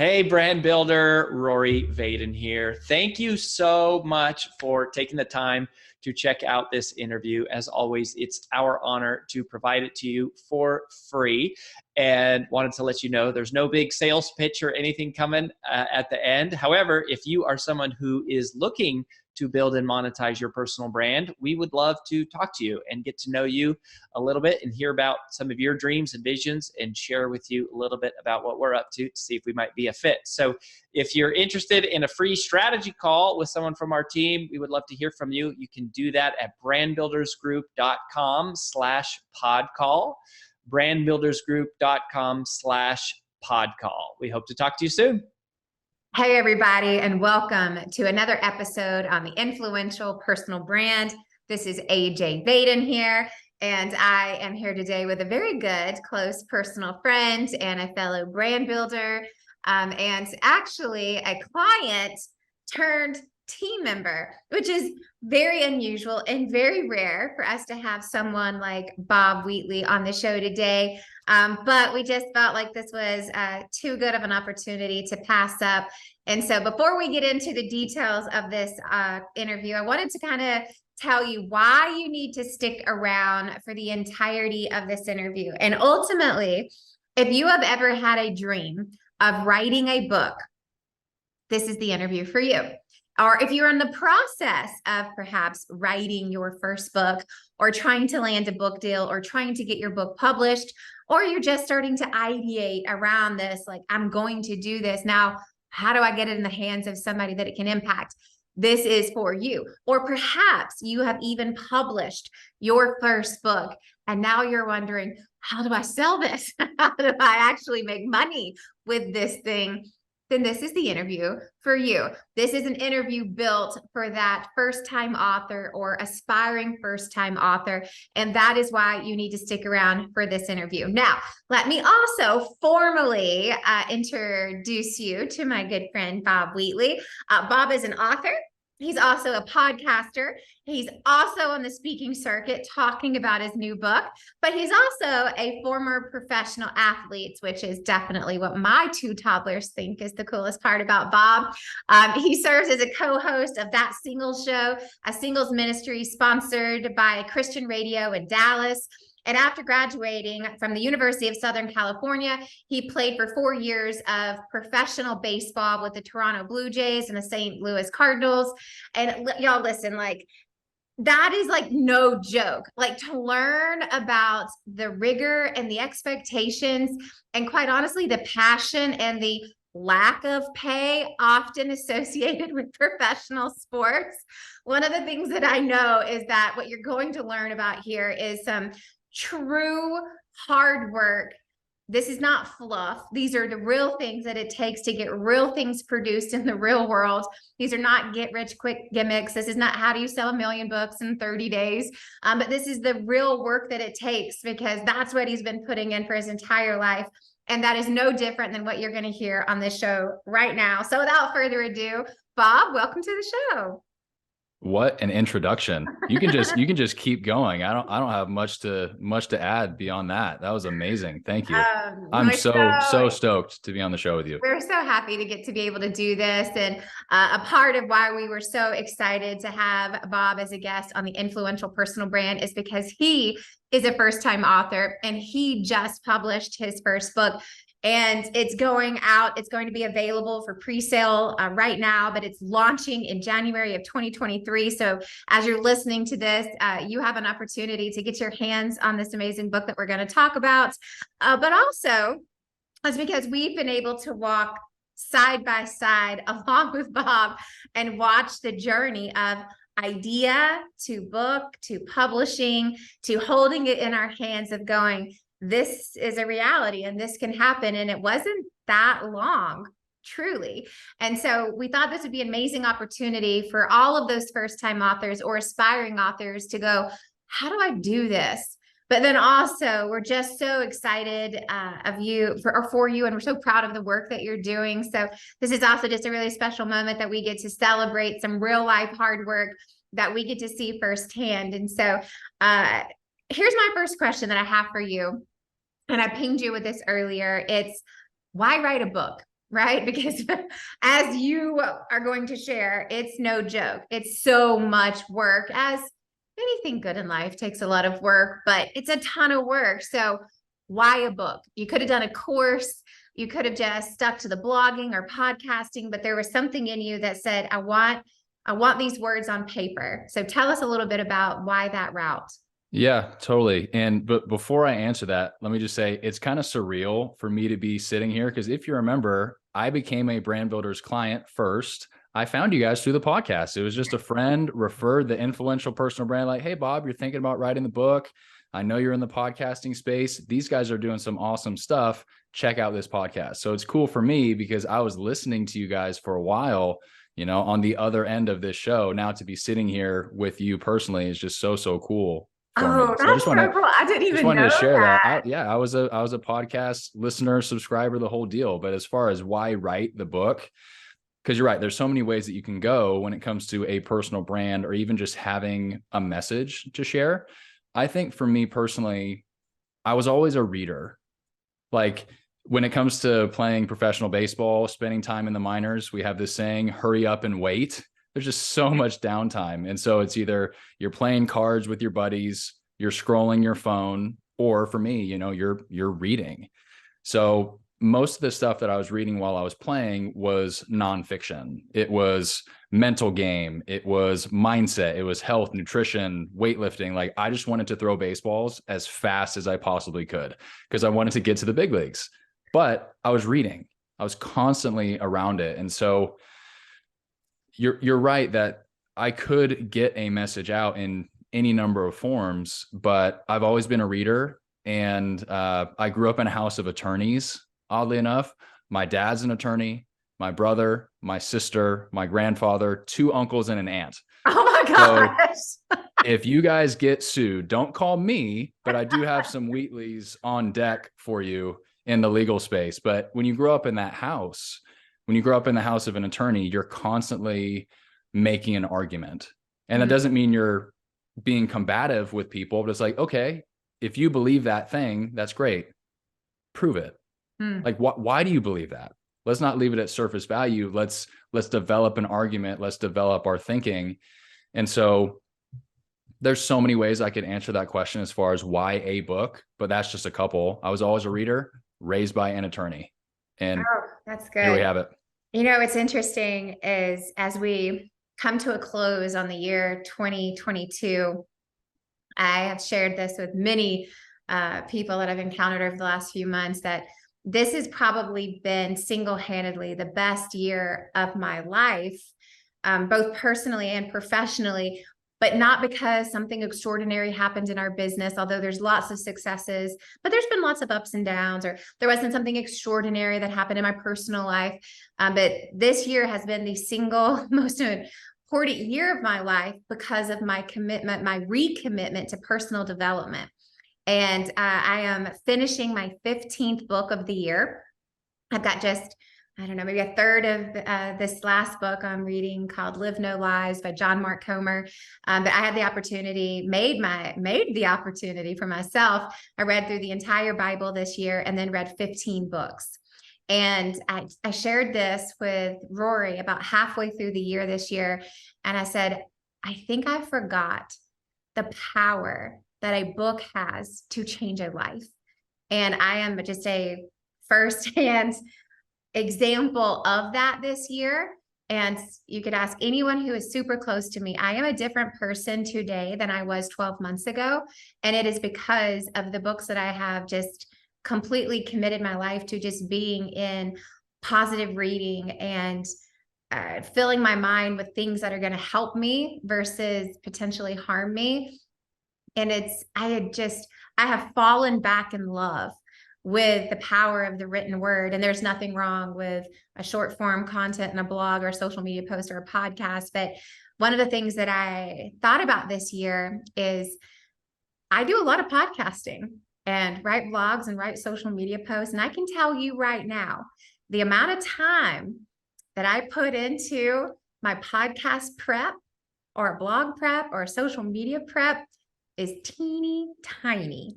Hey, brand builder, Rory Vaden here. Thank you so much for taking the time to check out this interview. As always, it's our honor to provide it to you for free. And wanted to let you know there's no big sales pitch or anything coming at the end. However, if you are someone who is looking to build and monetize your personal brand, we would love to talk to you and get to know you a little bit and hear about some of your dreams and visions and share with you a little bit about what we're up to see if we might be a fit. So if you're interested in a free strategy call with someone from our team, we would love to hear from you. You can do that at brandbuildersgroup.com/podcall, brandbuildersgroup.com/podcall. We hope to talk to you soon. Hey, everybody, and welcome to another episode on the Influential Personal Brand. This is AJ Vaden here, and I am here today with a very good, close personal friend and a fellow brand builder, and actually a client turned team member, which is very unusual and very rare for us to have someone like Bob Wheatley on the show today. But we just felt like this was too good of an opportunity to pass up. And so before we get into the details of this interview, I wanted to kind of tell you why you need to stick around for the entirety of this interview. And ultimately, if you have ever had a dream of writing a book, this is the interview for you. Or if you're in the process of perhaps writing your first book or trying to land a book deal or trying to get your book published, or you're just starting to ideate around this, like, I'm going to do this. Now, how do I get it in the hands of somebody that it can impact? This is for you. Or perhaps you have even published your first book and now you're wondering, how do I sell this? How do I actually make money with this thing? Then this is the interview for you. This is an interview built for that first-time author or aspiring first-time author, and that is why you need to stick around for this interview. Now, let me also formally introduce you to my good friend, Bob Wheatley. Bob is an author. He's also a podcaster. He's also on the speaking circuit talking about his new book, but he's also a former professional athlete, which is definitely what my two toddlers think is the coolest part about Bob. He serves as a co-host of That Singles Show, a singles ministry sponsored by Christian radio in Dallas. And after graduating from the University of Southern California, he played for 4 years of professional baseball with the Toronto Blue Jays and the St. Louis Cardinals. And y'all listen, like, that is like no joke. Like, to learn about the rigor and the expectations and, quite honestly, the passion and the lack of pay often associated with professional sports. One of the things that I know is that what you're going to learn about here is some true hard work. This is not fluff. These are the real things that it takes to get real things produced in the real world. These are not get rich quick gimmicks. This is not how do you sell 1 million books in 30 days. But this is the real work that it takes, because that's what he's been putting in for his entire life. And that is no different than what you're going to hear on this show right now. So without further ado, Bob, welcome to the show. What an introduction. You can just keep going. I don't have much to add beyond that. That was amazing. Thank you. I'm so stoked to be on the show with you. We're so happy to get to be able to do this. And a part of why we were so excited to have Bob as a guest on the Influential Personal Brand is because he is a first-time author and he just published his first book. And it's going out. It's going to be available for pre-sale right now, but it's launching in January of 2023. So as you're listening to this, you have an opportunity to get your hands on this amazing book that we're going to talk about. But also, it's because we've been able to walk side by side along with Bob and watch the journey of idea to book to publishing to holding it in our hands of going, this is a reality and this can happen. And it wasn't that long, truly. And so we thought this would be an amazing opportunity for all of those first-time authors or aspiring authors to go, how do I do this? But then also, we're just so excited for you, and we're so proud of the work that you're doing. So this is also just a really special moment that we get to celebrate some real life hard work that we get to see firsthand. And so here's my first question that I have for you. And I pinged you with this earlier. It's, why write a book? right? Because as you are going to share, it's no joke. It's so much work, as anything good in life takes a lot of work, but it's a ton of work. So why a book? You could have done a course. You could have just stuck to the blogging or podcasting, but there was something in you that said, I want these words on paper. So tell us a little bit about why that route. Yeah, totally. But before I answer that, let me just say it's kind of surreal for me to be sitting here, because if you remember, I became a Brand Builders client first. I found you guys through the podcast. It was just a friend referred the influential personal brand, like, hey, Bob, you're thinking about writing the book. I know you're in the podcasting space. These guys are doing some awesome stuff. Check out this podcast. So it's cool for me because I was listening to you guys for a while, on the other end of this show. Now to be sitting here with you personally is just so, so cool. Oh, so that's so cool. I didn't even know to share that. I was a podcast listener, subscriber, the whole deal. But as far as why write the book, because you're right, there's so many ways that you can go when it comes to a personal brand or even just having a message to share. I think for me personally, I was always a reader. Like when it comes to playing professional baseball, spending time in the minors, we have this saying, hurry up and wait. There's just so much downtime. And so it's either you're playing cards with your buddies, you're scrolling your phone, or for me, you're reading. So most of the stuff that I was reading while I was playing was nonfiction. It was mental game. It was mindset. It was health, nutrition, weightlifting. Like I just wanted to throw baseballs as fast as I possibly could because I wanted to get to the big leagues. But I was reading. I was constantly around it. And so you're right that I could get a message out in any number of forms, but I've always been a reader. And I grew up in a house of attorneys, oddly enough. My dad's an attorney, my brother, my sister, my grandfather, 2 uncles, and an aunt. Oh my gosh. So if you guys get sued, don't call me, but I do have some Wheatleys on deck for you in the legal space. But when you grow up in that house, when you grow up in the house of an attorney, you're constantly making an argument. And that doesn't mean you're being combative with people, but it's like, okay, if you believe that thing, that's great. Prove it. Like, why do you believe that? Let's not leave it at surface value. Let's develop an argument. Let's develop our thinking. And so there's so many ways I could answer that question as far as why a book, but that's just a couple. I was always a reader, raised by an attorney. And that's good. Here we have it. What's interesting is as we come to a close on the year 2022, I have shared this with many people that I've encountered over the last few months, that this has probably been single-handedly the best year of my life, both personally and professionally, but not because something extraordinary happened in our business, although there's lots of successes, but there's been lots of ups and downs, or there wasn't something extraordinary that happened in my personal life. But this year has been the single most important year of my life because of my commitment, my recommitment to personal development. And I am finishing my 15th book of the year. I've got just, I don't know, maybe a third of this last book I'm reading called Live No Lies by John Mark Comer. But I had the opportunity, made the opportunity for myself. I read through the entire Bible this year and then read 15 books. And I shared this with Rory about halfway through the year this year. And I said, I think I forgot the power that a book has to change a life. And I am just a firsthand example of that this year. And you could ask anyone who is super close to me. I am a different person today than I was 12 months ago. And it is because of the books that I have just completely committed my life to just being in positive reading and filling my mind with things that are going to help me versus potentially harm me. And I have fallen back in love with the power of the written word. And there's nothing wrong with a short form content in a blog or a social media post or a podcast. But one of the things that I thought about this year is I do a lot of podcasting and write blogs and write social media posts. And I can tell you right now, the amount of time that I put into my podcast prep or a blog prep or a social media prep is teeny tiny.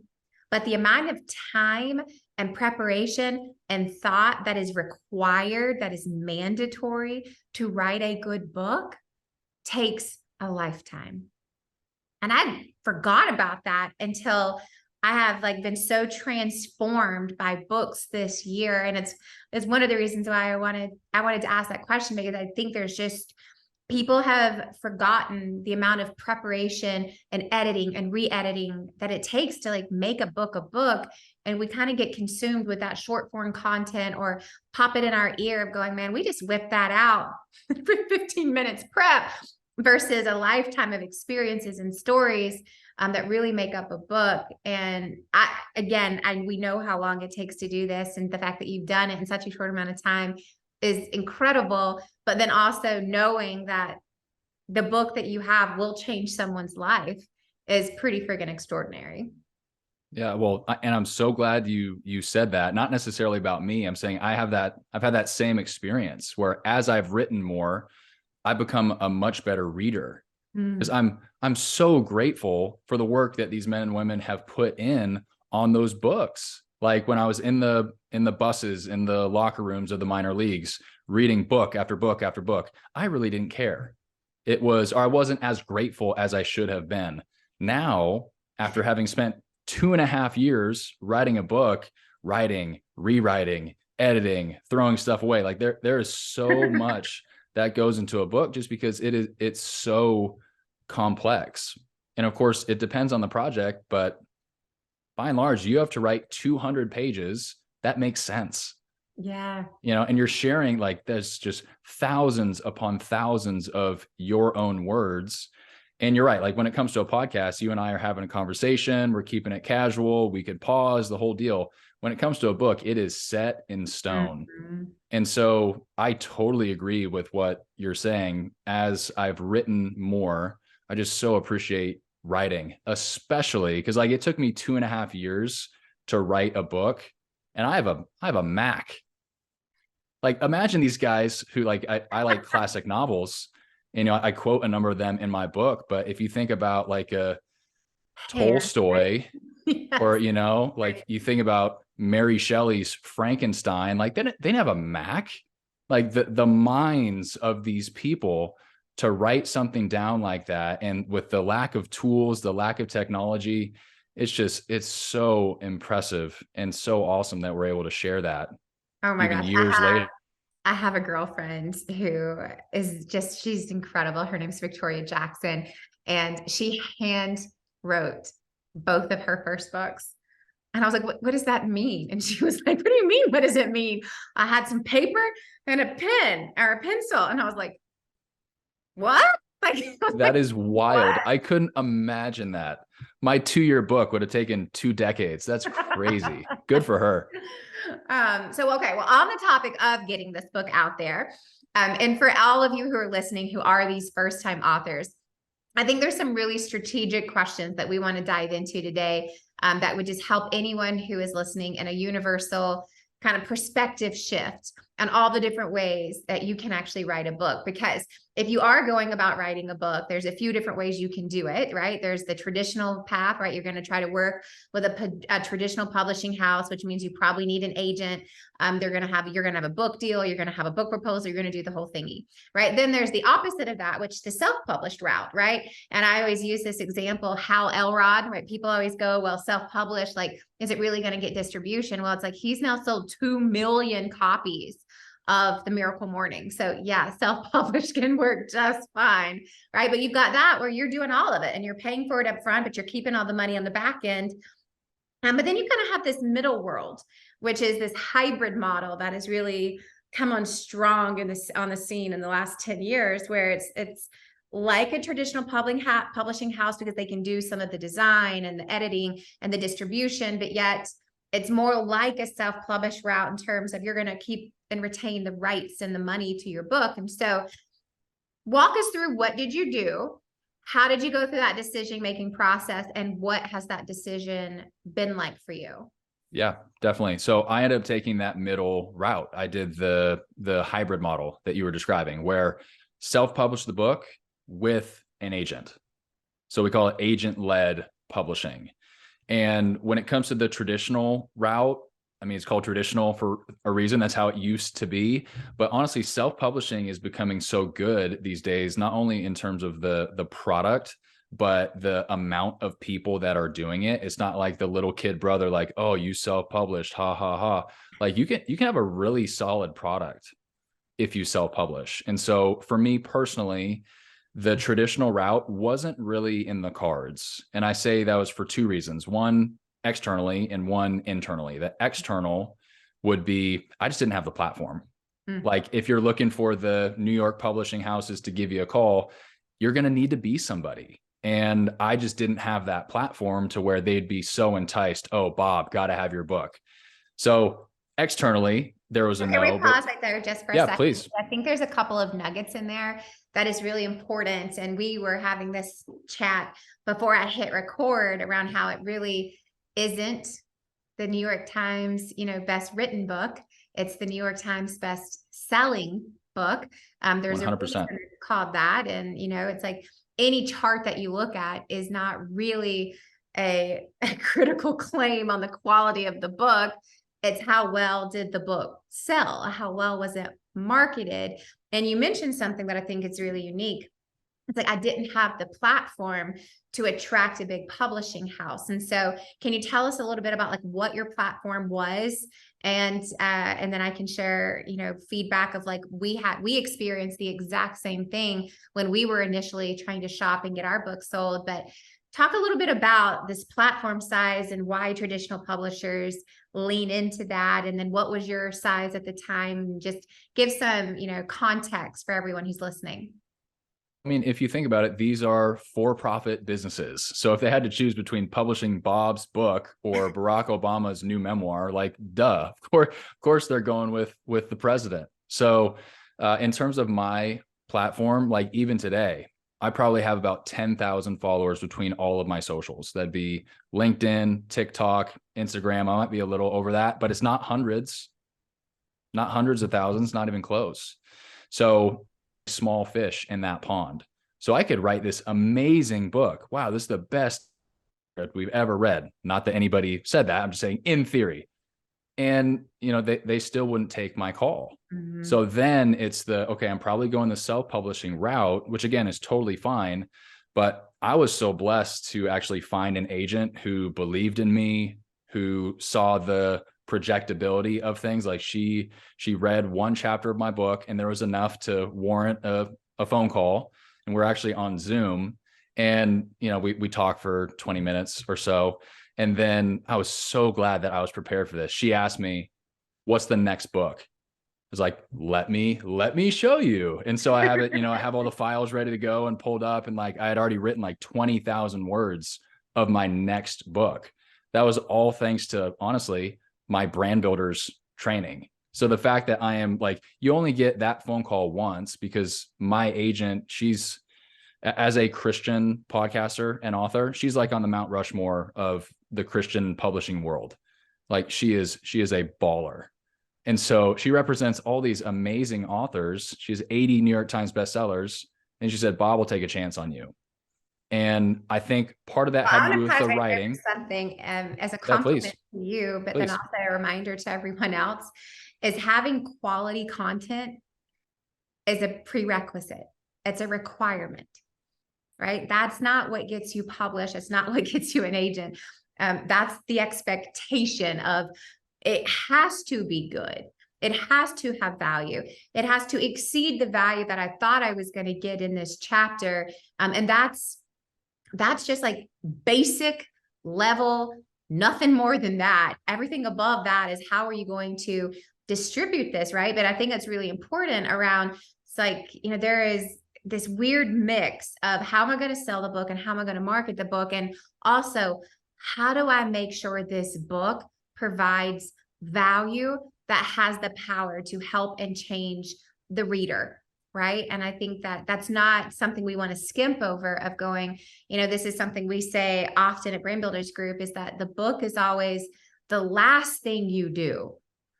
but the amount of time and preparation and thought that is required, that is mandatory to write a good book takes a lifetime. And I forgot about that until I have like been so transformed by books this year. And it's one of the reasons why I wanted to ask that question, because I think there's just people have forgotten the amount of preparation and editing and re-editing that it takes to like make a book. And we kind of get consumed with that short form content or pop it in our ear of going, man, we just whipped that out for 15 minutes prep versus a lifetime of experiences and stories that really make up a book. And we know how long it takes to do this, and the fact that you've done it in such a short amount of time is incredible. But then also knowing that the book that you have will change someone's life is pretty friggin' extraordinary. Yeah, well, and I'm so glad you said that. Not necessarily about me. I'm saying I've had that same experience where as I've written more, I've become a much better reader, because I'm so grateful for the work that these men and women have put in on those books. Like when I was in the buses, in the locker rooms of the minor leagues, reading book after book after book, I really didn't care. I wasn't as grateful as I should have been. Now, after having spent 2.5 years writing a book, writing, rewriting, editing, throwing stuff away, like there is so much that goes into a book just because it's so complex. And of course, it depends on the project, but by and large, you have to write 200 pages. That makes sense. Yeah. And you're sharing, like, there's just thousands upon thousands of your own words. And you're right. Like when it comes to a podcast, you and I are having a conversation. We're keeping it casual. We could pause, the whole deal. When it comes to a book, it is set in stone. And so I totally agree with what you're saying. As I've written more, I just so appreciate writing, especially because like it took me 2.5 years to write a book, and I have a Mac. Like imagine these guys who like, I like classic novels, and I quote a number of them in my book. But if you think about like a Tolstoy, yes, or, like you think about Mary Shelley's Frankenstein, like they didn't have a Mac. Like the minds of these people to write something down like that, and with the lack of tools, the lack of technology, it's so impressive and so awesome that we're able to share that. Oh my even gosh. years later. I have a girlfriend who is she's incredible. Her name's Victoria Jackson, and she hand wrote both of her first books. And I was like, what does that mean? And she was like, what do you mean? What does it mean? I had some paper and a pen or a pencil. And I was like, what? That is wild. What? I couldn't imagine that. My 2-year book would have taken 2 decades. That's crazy. Good for her. Okay. Well, on the topic of getting this book out there, and for all of you who are listening, who are these first-time authors, I think there's some really strategic questions that we want to dive into today, that would just help anyone who is listening in a universal kind of perspective shift on all the different ways that you can actually write a book. Because if you are going about writing a book, there's a few different ways you can do it, right? There's the traditional path, right? You're going to try to work with a traditional publishing house, which means you probably need an agent. You're going to have a book deal. You're going to have a book proposal. You're going to do the whole thingy, right? Then there's the opposite of that, which is the self-published route, right? And I always use this example, Hal Elrod, right? People always go, well, self-published, like, is it really going to get distribution? Well, it's like, he's now sold 2 million copies of The Miracle Morning. So yeah, self-published can work just fine, right? But you've got that where you're doing all of it and you're paying for it up front, but you're keeping all the money on the back end. But then you kind of have this middle world, which is this hybrid model that has really come on strong on the scene in the last 10 years, where it's like a traditional publishing house, because they can do some of the design and the editing and the distribution, but yet it's more like a self-published route in terms of you're going to keep and retain the rights and the money to your book. And so walk us through, what did you do? How did you go through that decision-making process? And what has that decision been like for you? Yeah, definitely. So I ended up taking that middle route. I did the hybrid model that you were describing, where self-published the book with an agent. So we call it agent-led publishing. And when it comes to the traditional route, I mean, it's called traditional for a reason. That's how it used to be. But honestly, self-publishing is becoming so good these days, not only in terms of the product, but the amount of people that are doing it. It's not like the little kid brother, like, oh, you self-published, ha ha ha. Like you can have a really solid product if you self-publish. And so for me personally, the traditional route wasn't really in the cards. And I say that was for two reasons. One, externally, and one internally. The external would be, I just didn't have the platform. Like if you're looking for the New York publishing houses to give you a call, you're going to need to be somebody. And I just didn't have that platform to where they'd be so enticed. Oh, Bob, got to have your book. So externally, there was a Can we no. pause right there just for a Yeah, second? please. I think there's a couple of nuggets in there that is really important. And we were having this chat before I hit record around how it really isn't the New York Times, best written book. It's the New York Times best selling book. There's 100%. a reason called that. And, it's like any chart that you look at is not really a critical claim on the quality of the book. It's how well did the book sell? How well was it marketed? And you mentioned something that I think is really unique. It's like I didn't have the platform to attract a big publishing house. And so can you tell us a little bit about like what your platform was? And then I can share, feedback of like we experienced the exact same thing when we were initially trying to shop and get our book sold. But talk a little bit about this platform size and why traditional publishers lean into that. And then what was your size at the time? Just give some, context for everyone who's listening. I mean, if you think about it, these are for-profit businesses. So if they had to choose between publishing Bob's book or Barack Obama's new memoir, like, duh, of course they're going with the president. So in terms of my platform, like even today, I probably have about 10,000 followers between all of my socials. That'd be LinkedIn, TikTok, Instagram. I might be a little over that, but it's not hundreds of thousands, not even close. So small fish in that pond. So I could write this amazing book. Wow, this is the best we've ever read. Not that anybody said that. I'm just saying in theory. And, they still wouldn't take my call. Mm-hmm. So then it's okay, I'm probably going the self-publishing route, which again is totally fine. But I was so blessed to actually find an agent who believed in me, who saw the projectability of things. Like she read one chapter of my book and there was enough to warrant a phone call. And we're actually on Zoom and, we talked for 20 minutes or so. And then I was so glad that I was prepared for this. She asked me, what's the next book? I was like, let me show you. And so I have it, I have all the files ready to go and pulled up. And like, I had already written like 20,000 words of my next book. That was all thanks to, honestly, my brand builders training. So the fact that I am like, you only get that phone call once because my agent, she's, as a Christian podcaster and author, she's like on the Mount Rushmore of the Christian publishing world. Like she is a baller. And so she represents all these amazing authors. She has 80 New York Times bestsellers. And she said, Bob will take a chance on you. And I think part of that had to do with the writing. Something as a compliment to you, but then also a reminder to everyone else is having quality content is a prerequisite. It's a requirement, right? That's not what gets you published. It's not what gets you an agent. That's the expectation of it has to be good. It has to have value. It has to exceed the value that I thought I was going to get in this chapter. And that's just like basic level, nothing more than that. Everything above that is how are you going to distribute this, right? But I think it's really important around, it's like, there is this weird mix of how am I going to sell the book and how am I going to market the book? And also, how do I make sure this book provides value that has the power to help and change the reader, right? And I think that that's not something we want to skimp over of going, this is something we say often at Brand Builders Group is that the book is always the last thing you do,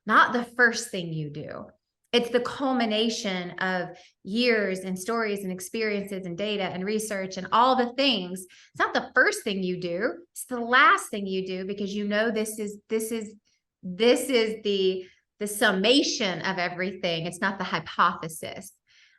not the first thing you do. It's the culmination of years and stories and experiences and data and research and all the things. It's not the first thing you do. It's the last thing you do, because you know this is the summation of everything. It's not the hypothesis.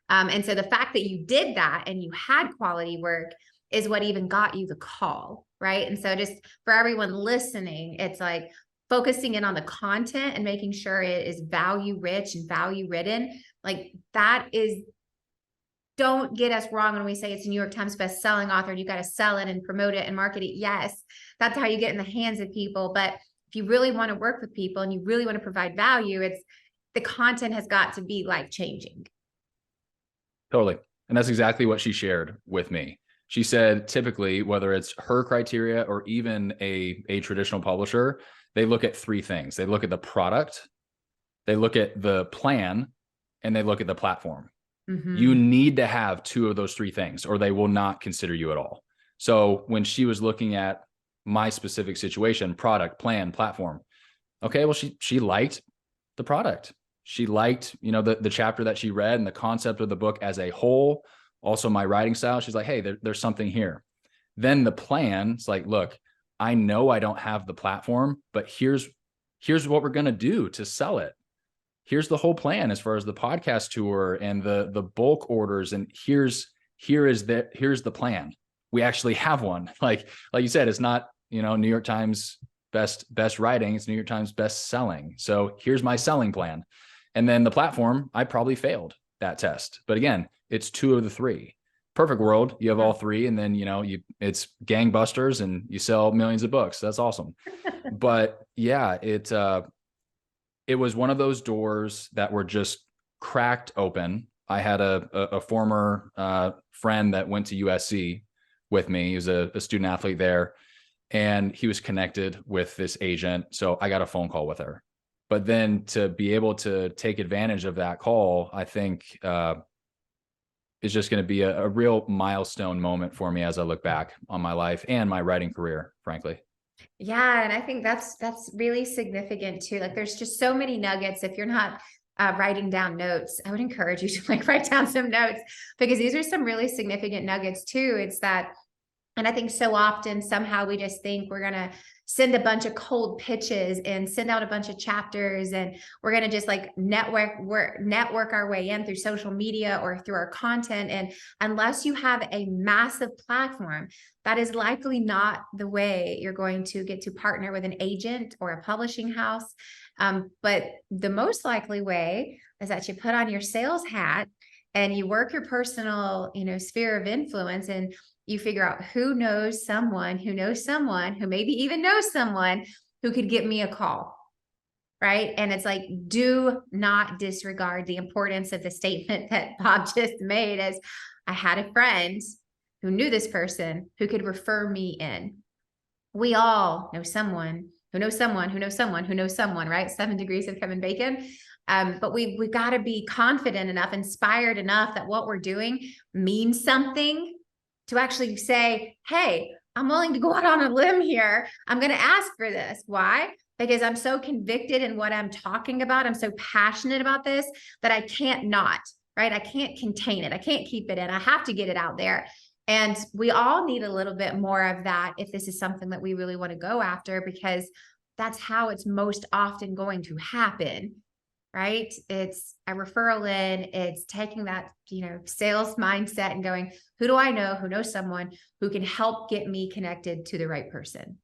And so the fact that you did that and you had quality work is what even got you the call, right? And so just for everyone listening, it's like focusing in on the content and making sure it is value rich and value ridden. Like that is, don't get us wrong when we say it's a New York Times best-selling author and you got to sell it and promote it and market it. Yes, that's how you get in the hands of people. But if you really want to work with people and you really want to provide value, it's the content has got to be life-changing. Totally. And that's exactly what she shared with me. She said, typically, whether it's her criteria or even a traditional publisher, they look at three things. They look at the product, they look at the plan, and they look at the platform. Mm-hmm. You need to have two of those three things or they will not consider you at all. So when she was looking at my specific situation, product, plan, platform, okay, well, she liked the product. She liked, the chapter that she read and the concept of the book as a whole. Also my writing style. She's like, hey, there's something here. Then the plan, it's like, look, I know I don't have the platform, but here's what we're going to do to sell it. Here's the whole plan as far as the podcast tour and the bulk orders. And here's the plan. We actually have one. Like you said, it's not, New York Times best writing. It's New York Times best selling. So here's my selling plan. And then the platform, I probably failed that test. But again, it's two of the three. Perfect world, you have all three, and then it's gangbusters and you sell millions of books. That's awesome. But yeah, it was one of those doors that were just cracked open. I had a former friend that went to USC with me. He was a student athlete there, and he was connected with this agent. So I got a phone call with her. But then to be able to take advantage of that call, I think is just going to be a real milestone moment for me as I look back on my life and my writing career, frankly. Yeah. And I think that's really significant too. Like there's just so many nuggets. If you're not writing down notes, I would encourage you to write down some notes, because these are some really significant nuggets too. It's that, and I think so often somehow we just think we're going to send a bunch of cold pitches and send out a bunch of chapters, and we're going to just network our way in through social media or through our content. And unless you have a massive platform, that is likely not the way you're going to get to partner with an agent or a publishing house. But the most likely way is that you put on your sales hat and you work your personal, sphere of influence, and you figure out who knows someone who knows someone who maybe even knows someone who could give me a call, right? And it's like, do not disregard the importance of the statement that Bob just made, as I had a friend who knew this person who could refer me in. We all know someone who knows someone who knows someone who knows someone, right? 7 degrees of Kevin Bacon. But we've got to be confident enough, inspired enough that what we're doing means something, to actually say, hey, I'm willing to go out on a limb here. I'm going to ask for this. Why? Because I'm so convicted in what I'm talking about. I'm so passionate about this that I can't not, right? I can't contain it. I can't keep it in. I have to get it out there. And we all need a little bit more of that if this is something that we really want to go after, because that's how it's most often going to happen. Right? It's a referral in, it's taking that, sales mindset and going, who do I know who knows someone who can help get me connected to the right person?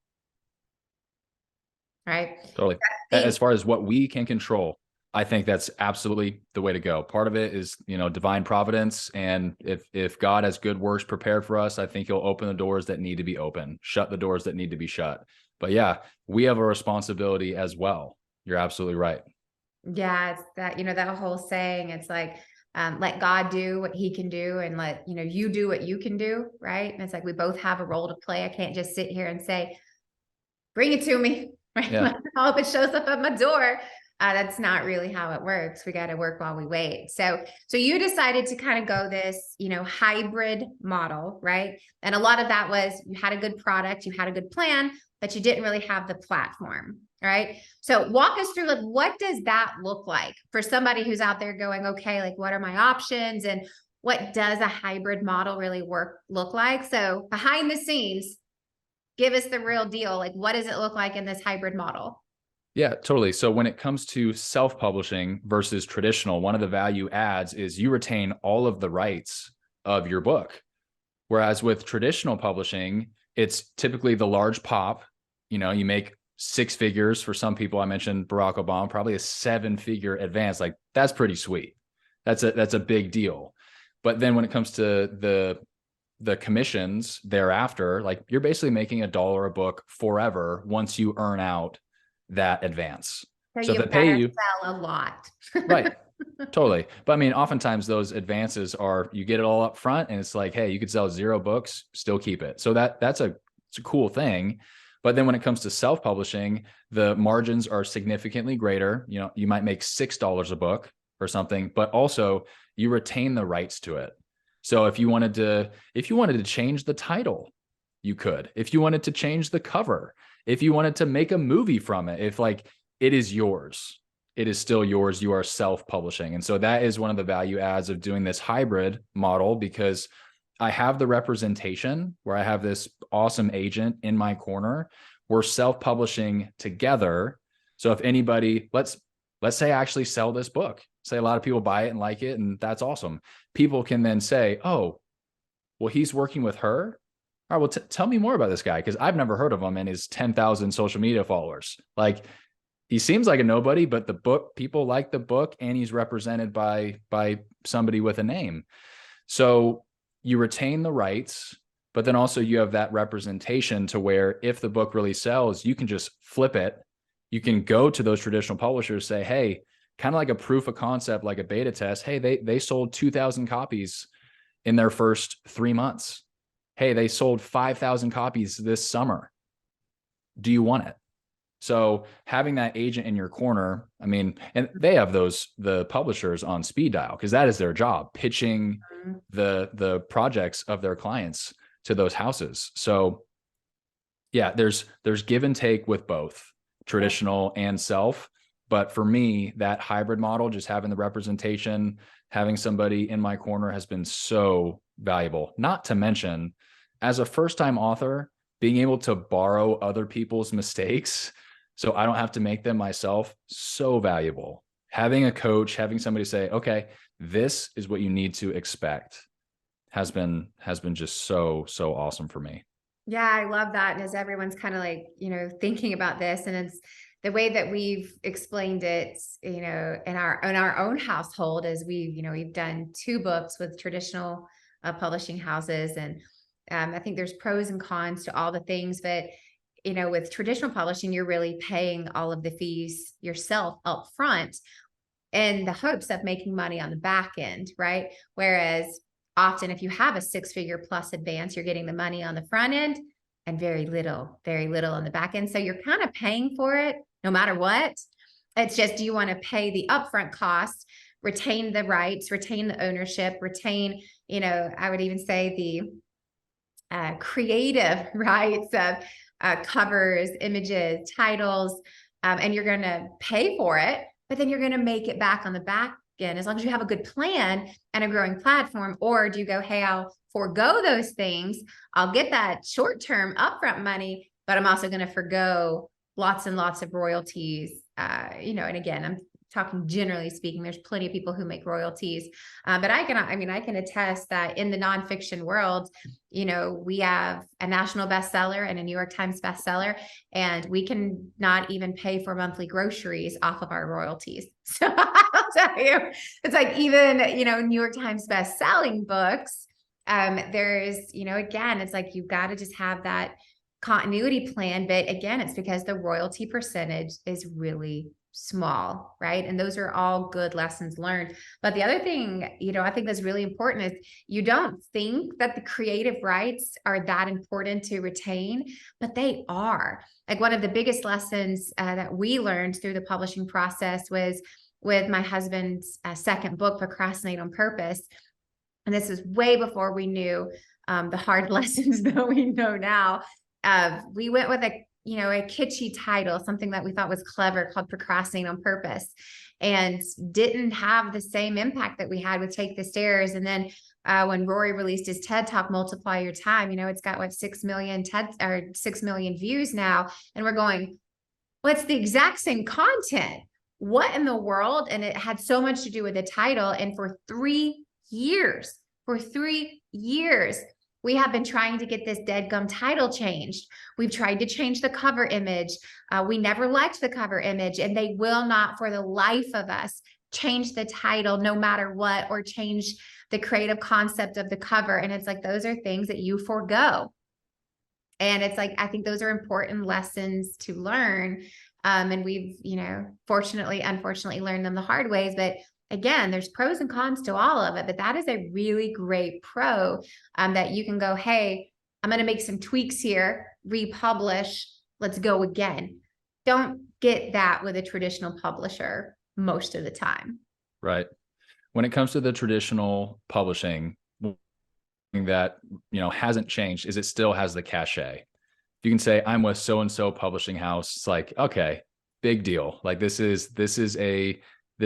Right? Totally. As far as what we can control, I think that's absolutely the way to go. Part of it is, divine providence. And if God has good works prepared for us, I think he'll open the doors that need to be open, shut the doors that need to be shut. But yeah, we have a responsibility as well. You're absolutely right. Yeah, it's that, that whole saying, it's like, let God do what he can do and let, you do what you can do. Right. And it's like, we both have a role to play. I can't just sit here and say, bring it to me. Right. Yeah. I hope it shows up at my door. That's not really how it works. We got to work while we wait. So you decided to kind of go this, hybrid model, right? And a lot of that was you had a good product, you had a good plan, but you didn't really have the platform. right? So walk us through, like, what does that look like for somebody who's out there going, okay, like, what are my options, and what does a hybrid model really look like? So behind the scenes, give us the real deal. Like, what does it look like in this hybrid model? Yeah, totally. So when it comes to self-publishing versus traditional, one of the value adds is you retain all of the rights of your book. Whereas with traditional publishing, it's typically the large pop. You make 6 figures for some people. I mentioned Barack Obama, probably a 7-figure advance. Like, that's pretty sweet. That's a big deal. But then when it comes to the commissions thereafter, like, you're basically making $1 a book forever once you earn out that advance. So if you they pay you, sell a lot. right, totally. But I mean, oftentimes those advances are, you get it all up front and it's like, hey, you could sell 0 books, still keep it. So it's a cool thing. But then when it comes to self-publishing, the margins are significantly greater. You might make $6 a book or something, but also you retain the rights to it. So if you wanted to change the title, you could. If you wanted to change the cover, if you wanted to make a movie from it, if, like, it is yours, it is still yours. You are self-publishing. And so that is one of the value adds of doing this hybrid model, because I have the representation where I have this awesome agent in my corner. We're self-publishing together. So if anybody, let's say I actually sell this book, say a lot of people buy it and like it, and that's awesome. People can then say, oh, well, he's working with her. All right, well, tell me more about this guy, because I've never heard of him and his 10,000 social media followers. Like, he seems like a nobody, but the book, people like the book, and he's represented by somebody with a name. So you retain the rights, but then also you have that representation to where if the book really sells, you can just flip it. You can go to those traditional publishers, say, hey, kind of like a proof of concept, like a beta test. Hey, they sold 2,000 copies in their first 3 months. Hey, they sold 5,000 copies this summer. Do you want it? So having that agent in your corner, I mean, and they have the publishers on speed dial, because that is their job, pitching the projects of their clients to those houses. So yeah, there's give and take with both traditional and self. But for me, that hybrid model, just having the representation, having somebody in my corner, has been so valuable. Not to mention, as a first-time author, being able to borrow other people's mistakes so I don't have to make them myself, so valuable. Having a coach, having somebody say, okay, this is what you need to expect, has been just so awesome for me. Yeah, I love that. And as everyone's kind of like, thinking about this, and it's the way that we've explained it, in our own household, is we've done 2 books with traditional publishing houses. And I think there's pros and cons to all the things, but with traditional publishing, you're really paying all of the fees yourself up front in the hopes of making money on the back end, right? Whereas often, if you have a 6-figure plus advance, you're getting the money on the front end and very little on the back end. So you're kind of paying for it no matter what. It's just, do you want to pay the upfront cost, retain the rights, retain the ownership, retain, I would even say the creative rights of covers, images, titles, and you're going to pay for it, but then you're going to make it back on the back end as long as you have a good plan and a growing platform. Or do you go, hey, I'll forego those things, I'll get that short-term upfront money, but I'm also going to forgo lots and lots of royalties, and again, I'm talking generally speaking, there's plenty of people who make royalties. But I can attest that in the nonfiction world, we have a national bestseller and a New York Times bestseller, and we can not even pay for monthly groceries off of our royalties. So I'll tell you, it's like, even, New York Times best-selling books, there's, again, it's like, you've got to just have that continuity plan. But again, it's because the royalty percentage is really small, right? And those are all good lessons learned. But the other thing, I think that's really important is, you don't think that the creative rights are that important to retain, but they are. Like, one of the biggest lessons that we learned through the publishing process was with my husband's second book, Procrastinate on Purpose. And this is way before we knew the hard lessons that we know now. We went with a kitschy title, something that we thought was clever called Procrastinating on Purpose, and didn't have the same impact that we had with Take the Stairs. And then when Rory released his TED Talk, Multiply Your Time, it's got what, 6 million 6 million views now. And we're going, well, it's the exact same content. What in the world? And it had so much to do with the title. And for 3 years, we have been trying to get this deadgum title changed. We've tried to change the cover image. We never liked the cover image, and they will not, for the life of us, change the title no matter what, or change the creative concept of the cover. And it's like, those are things that you forego. And it's like, I think those are important lessons to learn. And we've, fortunately, unfortunately learned them the hard ways, but again, there's pros and cons to all of it, but that is a really great pro that you can go, hey, I'm going to make some tweaks here, republish, let's go again. Don't get that with a traditional publisher most of the time. Right. When it comes to the traditional publishing, that, hasn't changed is it still has the cachet. You can say, I'm with so-and-so publishing house. It's like, okay, big deal. Like this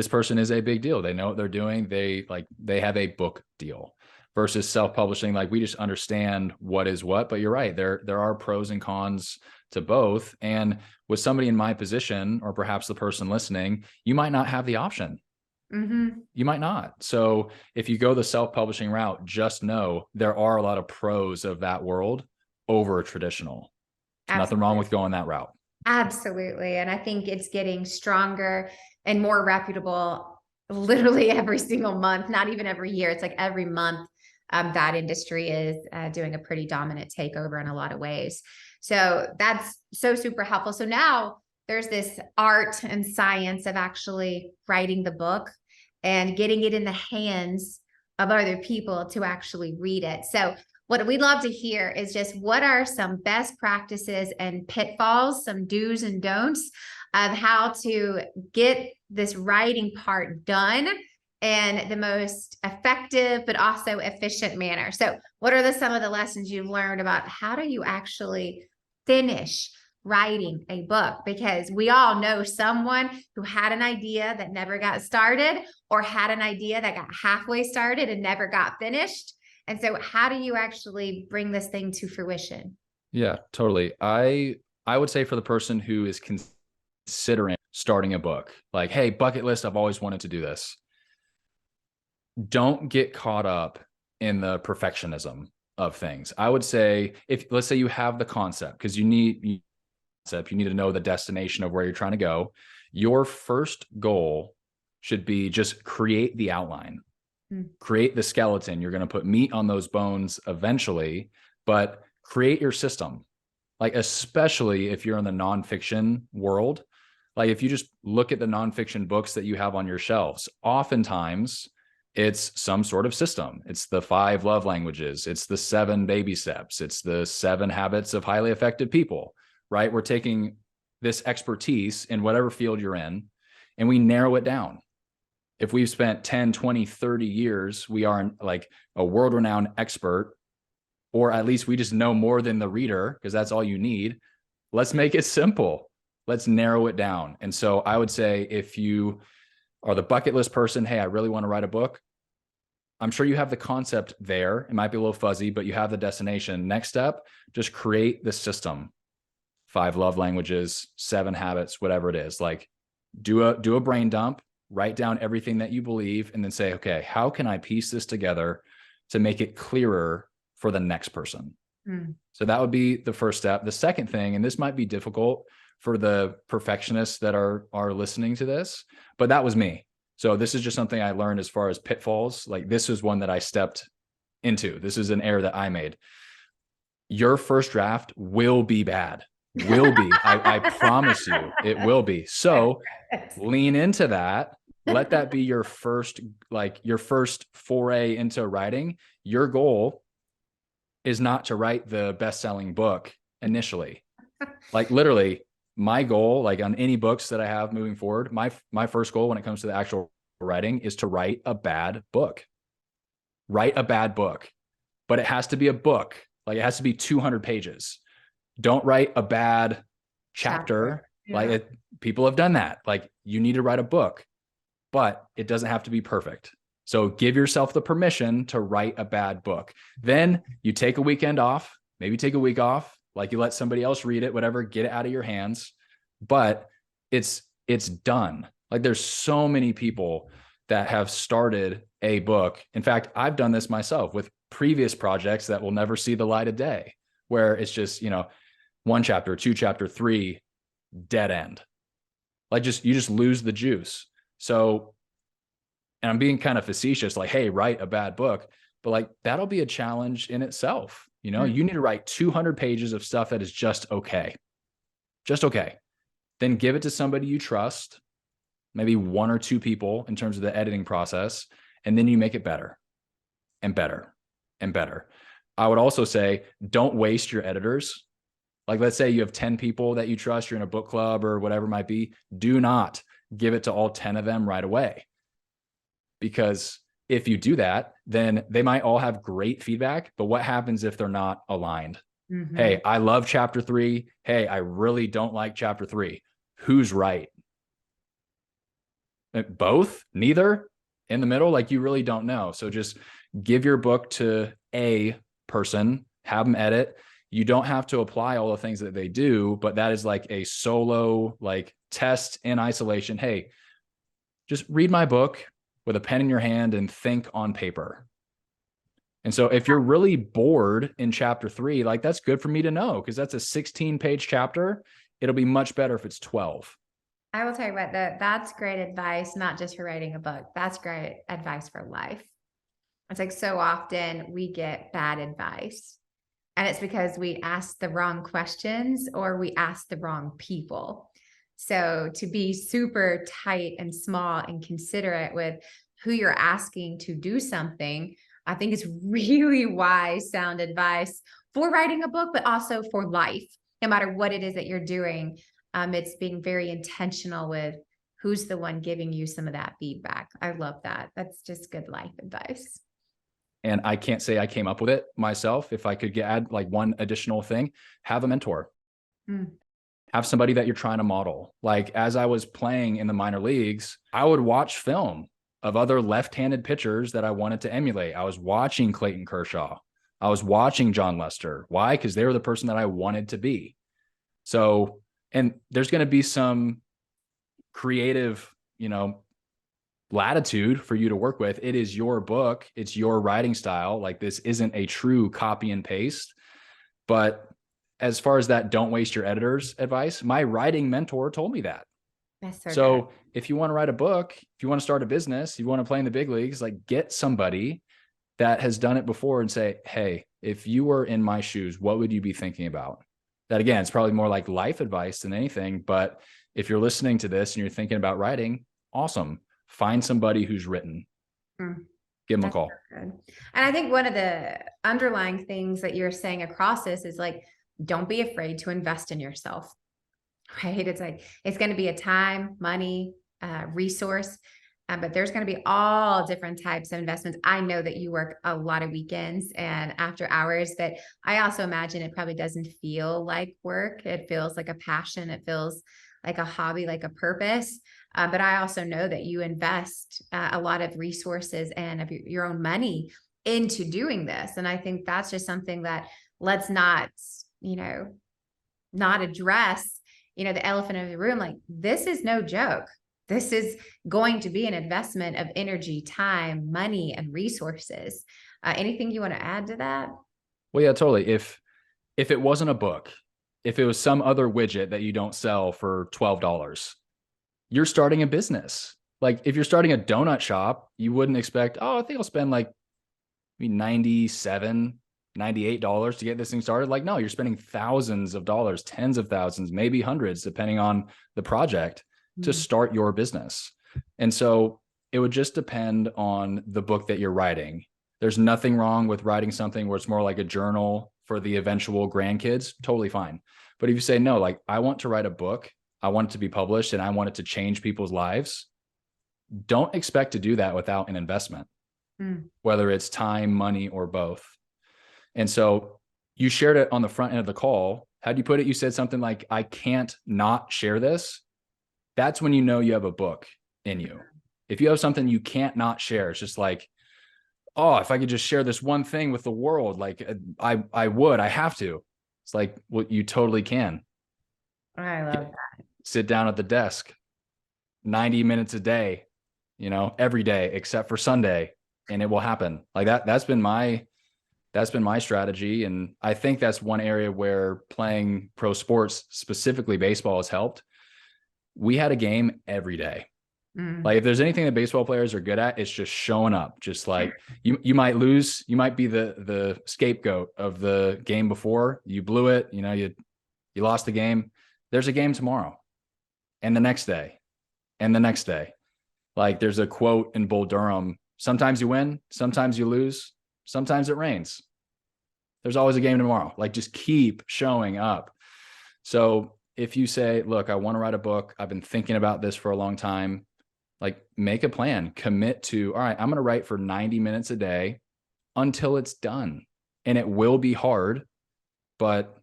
person is a big deal. They know what they're doing. They have a book deal versus self-publishing. Like we just understand what is what, but you're right. There are pros and cons to both. And with somebody in my position, or perhaps the person listening, you might not have the option. Mm-hmm. You might not. So if you go the self-publishing route, just know there are a lot of pros of that world over a traditional. There's nothing wrong with going that route. Absolutely. And I think it's getting stronger and more reputable literally every single month, not even every year. It's like every month that industry is doing a pretty dominant takeover in a lot of ways. So that's so super helpful. So now there's this art and science of actually writing the book and getting it in the hands of other people to actually read it. So what we'd love to hear is just what are some best practices and pitfalls, some do's and don'ts of how to get this writing part done in the most effective but also efficient manner. So what are some of the lessons you've learned about how do you actually finish writing a book? Because we all know someone who had an idea that never got started, or had an idea that got halfway started and never got finished. And so how do you actually bring this thing to fruition? Yeah, totally. I would say for the person who is considering starting a book, like, hey, bucket list, I've always wanted to do this. Don't get caught up in the perfectionism of things. I would say, let's say you have the concept, because you need to know the destination of where you're trying to go. Your first goal should be just create the outline. Create the skeleton. You're going to put meat on those bones eventually, but create your system. Like, especially if you're in the nonfiction world, like if you just look at the nonfiction books that you have on your shelves, oftentimes it's some sort of system. It's the 5 love languages. It's the 7 baby steps. It's the 7 habits of highly effective people, right? We're taking this expertise in whatever field you're in, and we narrow it down. If we've spent 10, 20, 30 years, we are like a world-renowned expert, or at least we just know more than the reader, because that's all you need. Let's make it simple. Let's narrow it down. And so I would say, if you are the bucket list person, hey, I really want to write a book. I'm sure you have the concept there. It might be a little fuzzy, but you have the destination. Next step, just create the system. 5 love languages, 7 habits, whatever it is. Like, do a brain dump. Write down everything that you believe, and then say, okay, how can I piece this together to make it clearer for the next person? So that would be the first step. The second thing, and this might be difficult for the perfectionists that are listening to this, but that was me. So this is just something I learned as far as pitfalls. Like, this is one that I stepped into. This is an error that I made. Your first draft will be bad. Will be. I promise you it will be. So lean into that. Let that be your first foray into writing. Your goal is not to write the best-selling book initially. Like, literally, my goal, like on any books that I have moving forward, my first goal when it comes to the actual writing is to write a bad book. Write a bad book. But it has to be a book. Like, it has to be 200 pages. Don't write a bad chapter. Yeah. Like people have done that. Like you need to write a book, but it doesn't have to be perfect. So give yourself the permission to write a bad book. Then you take a weekend off, maybe take a week off, like you let somebody else read it, whatever, get it out of your hands, but it's done. Like there's so many people that have started a book. In fact, I've done this myself with previous projects that will never see the light of day, where it's just, 1 chapter, 2 chapter, 3, dead end. Like you just lose the juice. So, and I'm being kind of facetious, like, hey, write a bad book, but like that'll be a challenge in itself. You need to write 200 pages of stuff that is just okay. Just okay. Then give it to somebody you trust, maybe 1 or 2 people in terms of the editing process, and then you make it better and better and better. I would also say, don't waste your editors. Like, let's say you have 10 people that you trust, you're in a book club or whatever it might be. Do not give it to all 10 of them right away. Because if you do that, then they might all have great feedback, but what happens if they're not aligned? Mm-hmm. Hey, I love chapter 3. Hey, I really don't like chapter 3. Who's right? Both? Neither? In the middle? Like you really don't know. So just give your book to a person, have them edit. You don't have to apply all the things that they do, but that is like a solo, like test in isolation. Hey, just read my book with a pen in your hand and think on paper. And so if you're really bored in chapter 3, like that's good for me to know, because that's a 16-page chapter. It'll be much better if it's 12. I will tell you what, that's great advice, not just for writing a book. That's great advice for life. It's like so often we get bad advice, and it's because we ask the wrong questions or we ask the wrong people. So to be super tight and small and considerate with who you're asking to do something, I think is really wise, sound advice for writing a book, but also for life. No matter what it is that you're doing, it's being very intentional with who's the one giving you some of that feedback. I love that. That's just good life advice. And I can't say I came up with it myself. If I could add like one additional thing, have a mentor. Have somebody that you're trying to model. Like as I was playing in the minor leagues, I would watch film of other left-handed pitchers that I wanted to emulate. I was watching Clayton Kershaw. I was watching John Lester. Why? Because they were the person that I wanted to be. So, and there's going to be some creative, latitude for you to work with. It is your book. It's your writing style. Like this isn't a true copy and paste. But as far as that, don't waste your editor's advice, my writing mentor told me that. So if you want to write a book, if you want to start a business, you want to play in the big leagues, like get somebody that has done it before and say, hey, if you were in my shoes, what would you be thinking about? That again, it's probably more like life advice than anything. But if you're listening to this and you're thinking about writing, awesome. Find somebody who's written. Give them a call. So good. And I think one of the underlying things that you're saying across this is like, don't be afraid to invest in yourself, right? It's like, it's going to be a time, money, resource, but there's going to be all different types of investments. I know that you work a lot of weekends and after hours, but I also imagine it probably doesn't feel like work. It feels like a passion. It feels like a hobby, like a purpose. But I also know that you invest a lot of resources and of your own money into doing this. And I think that's just something that let's not, not address, the elephant in the room. Like, this is no joke. This is going to be an investment of energy, time, money, and resources. Anything you want to add to that? Well, yeah, totally. If it wasn't a book, if it was some other widget that you don't sell for $12, you're starting a business. Like if you're starting a donut shop, you wouldn't expect, I think I'll spend like maybe $97, $98 to get this thing started. Like, no, you're spending thousands of dollars, tens of thousands, maybe hundreds, depending on the project to start your business. And so it would just depend on the book that you're writing. There's nothing wrong with writing something where it's more like a journal for the eventual grandkids, totally fine. But if you say, no, like I want to write a book, I want it to be published and I want it to change people's lives, don't expect to do that without an investment, whether it's time, money, or both. And so you shared it on the front end of the call, how'd you put it? You said something like, I can't not share this. That's when you know you have a book in you. If you have something you can't not share, it's just like, oh, if I could just share this one thing with the world, like I have to. It's like, well, you totally can. I love that. Sit down at the desk 90 minutes a day, every day except for Sunday, and it will happen. Like that's been my strategy. And I think that's one area where playing pro sports, specifically baseball, has helped. We had a game every day. Like if there's anything that baseball players are good at, it's just showing up. Just like you might lose, you might be the scapegoat of the game before. You blew it, you lost the game. There's a game tomorrow, and the next day, and the next day. Like there's a quote in Bull Durham: sometimes you win, sometimes you lose, sometimes it rains. There's always a game tomorrow. Like just keep showing up. So if you say, look, I want to write a book, I've been thinking about this for a long time, like make a plan, commit to, all right, I'm going to write for 90 minutes a day until it's done. And it will be hard, but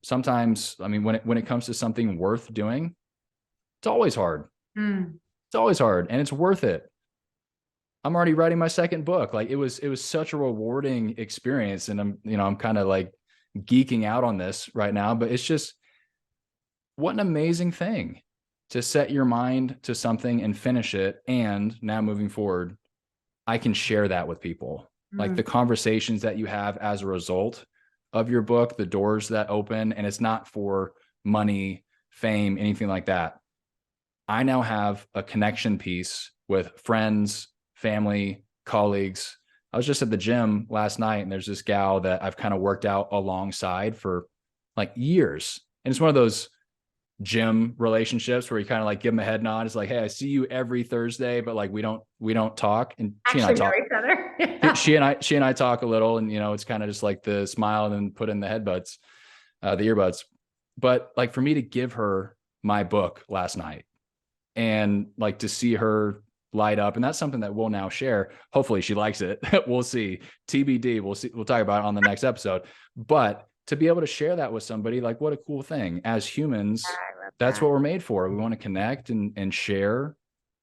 sometimes, I mean, when it comes to something worth doing, it's always hard. It's always hard, and it's worth it. I'm already writing my second book. Like it was such a rewarding experience. And I'm kind of like geeking out on this right now, but it's just, what an amazing thing to set your mind to something and finish it. And now moving forward, I can share that with people. Like the conversations that you have as a result of your book, the doors that open, and it's not for money, fame, anything like that. I now have a connection piece with friends, family, colleagues. I was just at the gym last night, and there's this gal that I've kind of worked out alongside for like years. And it's one of those gym relationships where you kind of like give them a head nod. It's like, hey, I see you every Thursday, but like we don't talk. And she and I talk. Each other. she and I talk a little, and it's kind of just like the smile and then put in the headbuds, the earbuds. But like for me to give her my book last night and like to see her light up, and that's something that we'll now share. Hopefully she likes it. We'll see. TBD. We'll see. We'll talk about it on the next episode. But to be able to share that with somebody, like what a cool thing. As humans, that's what we're made for. We want to connect and share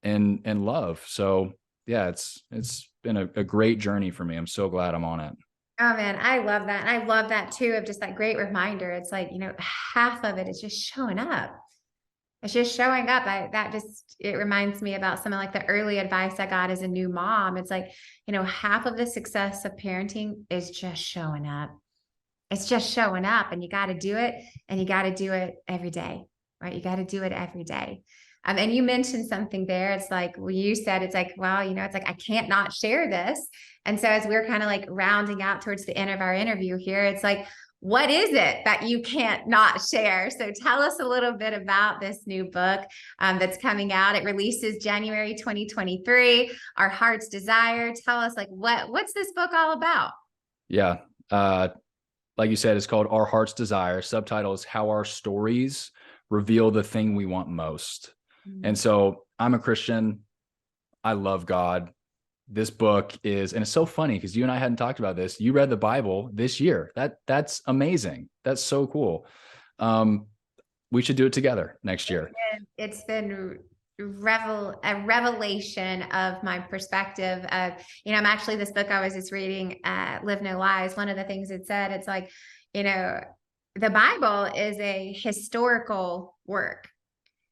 and love. So yeah, it's been a great journey for me. I'm so glad I'm on it. Oh man, I love that. And I love that too, of just that great reminder. It's like, half of it is just showing up. It's just showing up. It reminds me about some of like the early advice I got as a new mom. It's like, half of the success of parenting is just showing up. It's just showing up, and you got to do it, and you got to do it every day, right? You got to do it every day. And you mentioned something there. It's like, well, you said, it's like, well, it's like, I can't not share this. And so as we're kind of like rounding out towards the end of our interview here, it's like, what is it that you can't not share? So tell us a little bit about this new book that's coming out. It releases January 2023, Our Heart's Desire. Tell us like, what's this book all about? Yeah. Like you said, it's called Our Heart's Desire. Subtitle is How Our Stories Reveal the Thing We Want Most. And so I'm a Christian. I love God. This book is, and it's so funny because you and I hadn't talked about this. You read the Bible this year. That's amazing. That's so cool. We should do it together next year. It's been a revelation of my perspective of, I'm actually, this book I was just reading, Live No Lies. One of the things it said, it's like, the Bible is a historical work.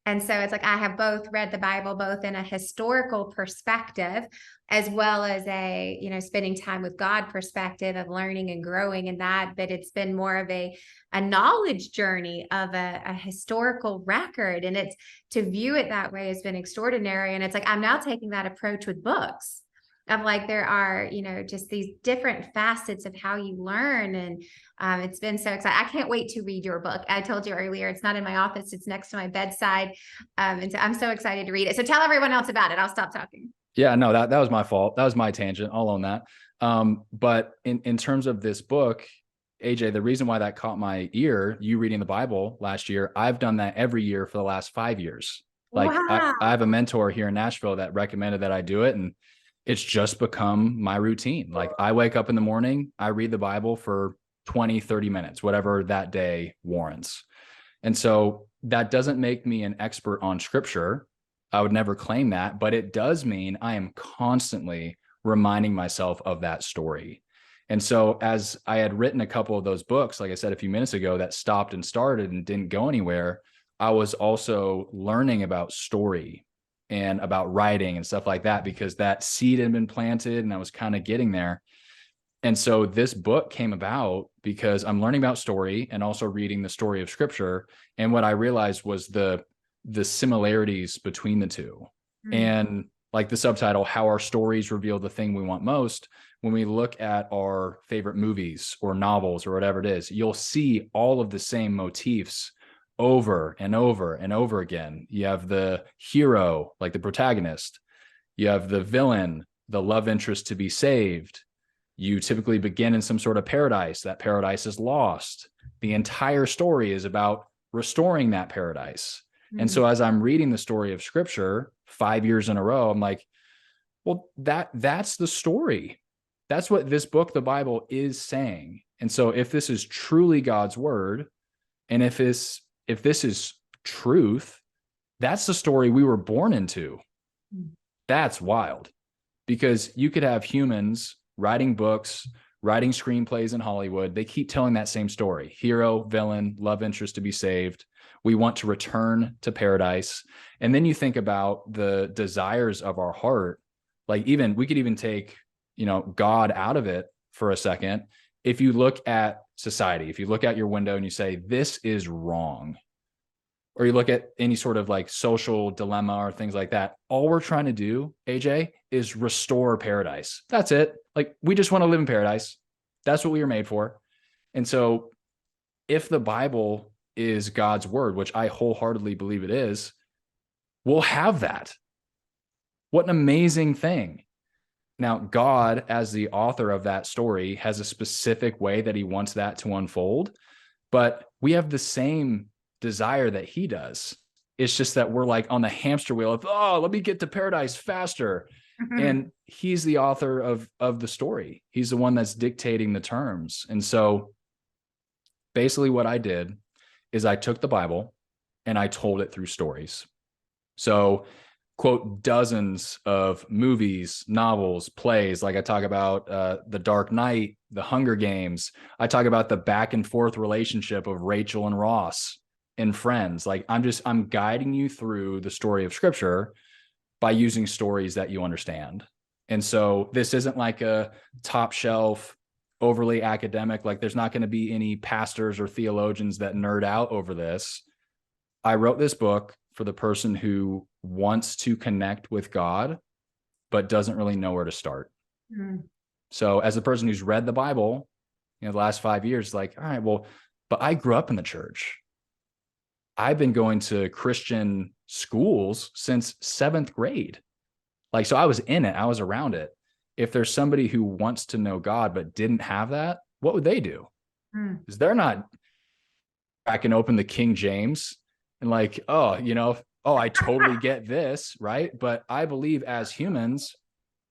And so it's like, I have both read the Bible, both in a historical perspective, as well as a, spending time with God perspective of learning and growing in that. But it's been more of a knowledge journey of a historical record. And it's, to view it that way has been extraordinary. And it's like, I'm now taking that approach with books. Of like, there are, just these different facets of how you learn. And it's been so exciting. I can't wait to read your book. I told you earlier, it's not in my office. It's next to my bedside. And so I'm so excited to read it. So tell everyone else about it. I'll stop talking. Yeah, no, that was my fault. That was my tangent. I'll own that. But in terms of this book, AJ, the reason why that caught my ear, you reading the Bible last year, I've done that every year for the last 5 years. Like wow. I have a mentor here in Nashville that recommended that I do it. And it's just become my routine. Like I wake up in the morning, I read the Bible for 20, 30 minutes, whatever that day warrants. And so that doesn't make me an expert on scripture. I would never claim that, but it does mean I am constantly reminding myself of that story. And so as I had written a couple of those books, like I said a few minutes ago, that stopped and started and didn't go anywhere, I was also learning about story and about writing and stuff like that, because that seed had been planted and I was kind of getting there. And so this book came about because I'm learning about story and also reading the story of scripture. And what I realized was the similarities between the two. And like the subtitle, how our stories reveal the thing we want most. When we look at our favorite movies or novels or whatever it is, you'll see all of the same motifs over and over and over again. You have the hero, like the protagonist. You have the villain, the love interest to be saved. You typically begin in some sort of paradise. That paradise is lost. The entire story is about restoring that paradise. And so as I'm reading the story of scripture 5 years in a row, I'm like, well, that's the story. That's what this book, the Bible, is saying. And so if this is truly God's word, and if this is truth, that's the story we were born into. That's wild, because you could have humans writing books, writing screenplays in Hollywood. They keep telling that same story: hero, villain, love interest to be saved. We want to return to paradise. And then you think about the desires of our heart. Like, even we could even take, God out of it for a second. If you look at society, if you look out your window and you say, this is wrong, or you look at any sort of like social dilemma or things like that, all we're trying to do, AJ, is restore paradise. That's it. Like, we just want to live in paradise. That's what we were made for. And so if the Bible is God's word, which I wholeheartedly believe it is, we'll have that. What an amazing thing. Now, God, as the author of that story, has a specific way that he wants that to unfold, but we have the same desire that he does. It's just that we're like on the hamster wheel of, oh, let me get to paradise faster. And he's the author of the story. He's the one that's dictating the terms. And so basically what I did is I took the Bible and I told it through stories. So, quote, dozens of movies, novels, plays. Like I talk about The Dark Knight, The Hunger Games. I talk about the back and forth relationship of Rachel and Ross in Friends. Like, I'm guiding you through the story of scripture by using stories that you understand. And so this isn't like a top shelf, overly academic, like there's not going to be any pastors or theologians that nerd out over this. I wrote this book for the person who wants to connect with God, but doesn't really know where to start. So as a person who's read the Bible, the last 5 years, like, all right, well, but I grew up in the church. I've been going to Christian schools since 7th grade. Like, so I was in it, I was around it. If there's somebody who wants to know God but didn't have that, what would they do? Because they're not cracking open the King James and like, I totally get this, right? But I believe as humans,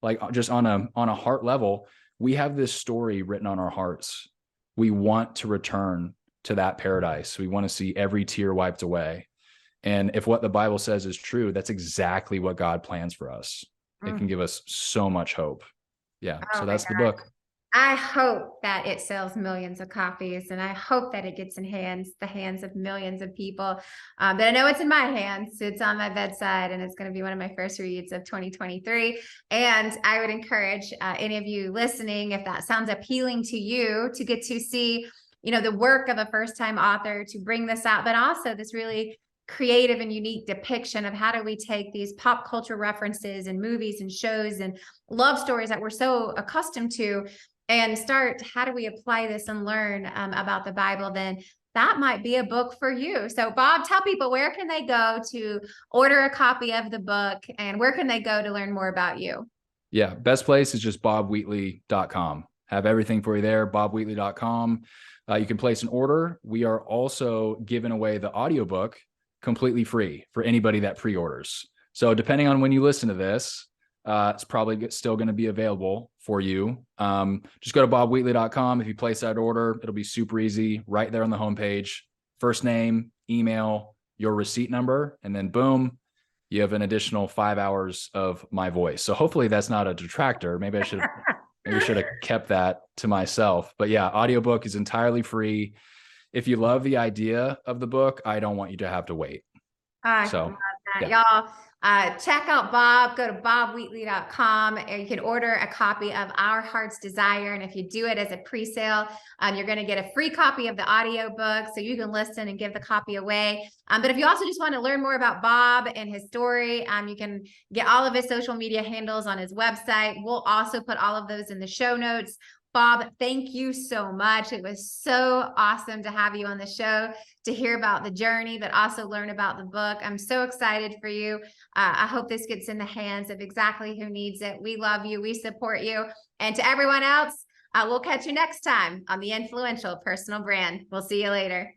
like just on a heart level, we have this story written on our hearts. We want to return to that paradise. We want to see every tear wiped away. And if what the Bible says is true, that's exactly what God plans for us. It can give us so much hope. Yeah. So that's the book. I hope that it sells millions of copies, and I hope that it gets in the hands of millions of people. But I know it's in my hands. It's on my bedside, and it's going to be one of my first reads of 2023. And I would encourage any of you listening, if that sounds appealing to you, to get to see, the work of a first-time author, to bring this out, but also this really creative and unique depiction of how do we take these pop culture references and movies and shows and love stories that we're so accustomed to, and start, how do we apply this and learn about the Bible? Then that might be a book for you. So Bob, tell people, where can they go to order a copy of the book, and where can they go to learn more about you? Yeah, best place is just bobwheatley.com. Have everything for you there, bobwheatley.com. You can place an order. We are also giving away the audiobook completely free for anybody that pre-orders. So depending on when you listen to this, It's probably still going to be available for you. Just go to bobwheatley.com. If you place that order, it'll be super easy right there on the homepage. First name, email, your receipt number, and then boom, you have an additional 5 hours of my voice. So hopefully that's not a detractor. Maybe I should have kept that to myself. But yeah, audiobook is entirely free. If you love the idea of the book, I don't want you to have to wait. I So, love that. yeah. Y'all, check out Bob. Go to bobwheatley.com, or you can order a copy of Our Heart's Desire. And if you do it as a pre-sale, you're going to get a free copy of the audiobook, so you can listen and give the copy away. But if you also just want to learn more about Bob and his story, you can get all of his social media handles on his website. We'll also put all of those in the show notes. Bob, thank you so much. It was so awesome to have you on the show, to hear about the journey, but also learn about the book. I'm so excited for you. I hope this gets in the hands of exactly who needs it. We love you. We support you. And to everyone else, we'll catch you next time on The Influential Personal Brand. We'll see you later.